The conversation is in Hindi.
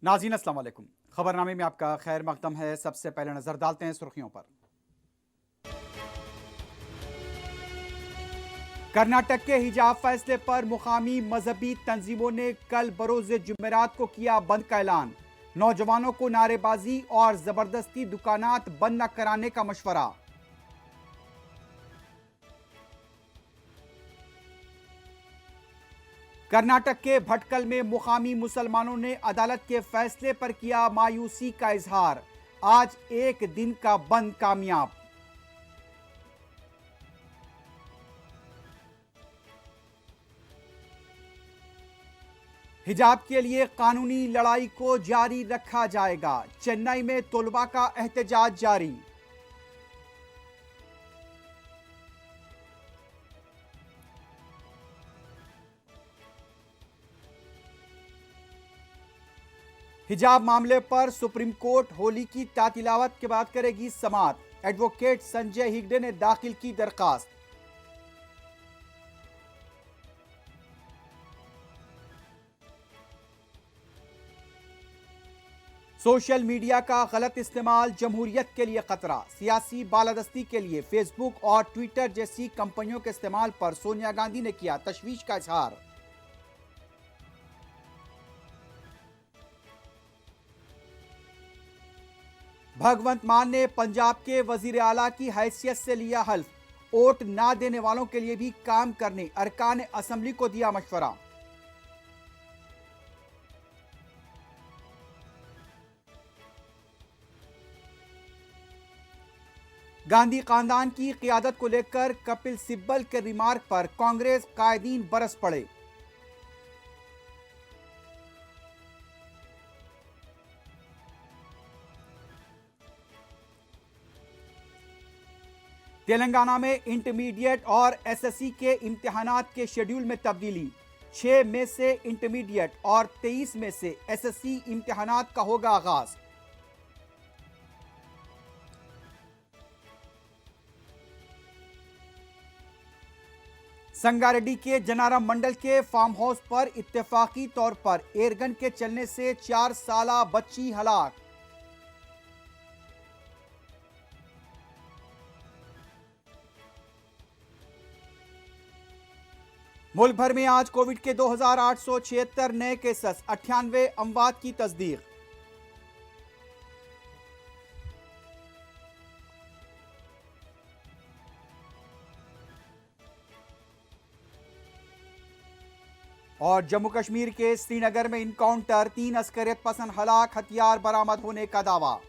नाज़रीन अस्सलाम वालेकुम। खबरनामे में आपका खैर मकदम है। सबसे पहले नजर डालते हैं सुर्खियों पर। कर्नाटक के हिजाब फैसले पर मुकामी मजहबी तंजीमों ने कल बरोज जुमेरात को किया बंद का ऐलान। नौजवानों को नारेबाजी और जबरदस्ती दुकानात बंद न कराने का मशवरा। कर्नाटक के भटकल में मुकामी मुसलमानों ने अदालत के फैसले पर किया मायूसी का इजहार। आज एक दिन का बंद कामयाब। हिजाब के लिए कानूनी लड़ाई को जारी रखा जाएगा। चेन्नई में तलबा का एहतजाज जारी। हिजाब मामले पर सुप्रीम कोर्ट होली की तातिलावत के बाद करेगी समाअत। एडवोकेट संजय हेगड़े ने दाखिल की दरखास्त। सोशल मीडिया का गलत इस्तेमाल जमहूरियत के लिए खतरा। सियासी बालादस्ती के लिए फेसबुक और ट्विटर जैसी कंपनियों के इस्तेमाल पर सोनिया गांधी ने किया तशवीश का इजहार। भगवंत मान ने पंजाब के वजीर आला की हैसियत से लिया हल्फ। वोट ना देने वालों के लिए भी काम करने अरकान असेंबली को दिया मशवरा। गांधी खानदान की क़ियादत को लेकर कपिल सिब्बल के रिमार्क पर कांग्रेस कायदीन बरस पड़े। तेलंगाना में इंटरमीडिएट और एसएससी के इम्तिहानात के शेड्यूल में तब्दीली। 6 मई से इंटरमीडिएट और 23 मई से एसएससी इम्तिहानात का होगा आगाज। संगारेड्डी के जनारा मंडल के फार्म हाउस पर इत्तेफाकी तौर पर एयरगन के चलने से 4 साला बच्ची हलाक। मुल्क भर में आज कोविड के 2876 नए केसेस, 98 अमवात की तस्दीक। और जम्मू कश्मीर के श्रीनगर में इनकाउंटर, 3 अस्करियत पसंद हलाक, हथियार बरामद होने का दावा।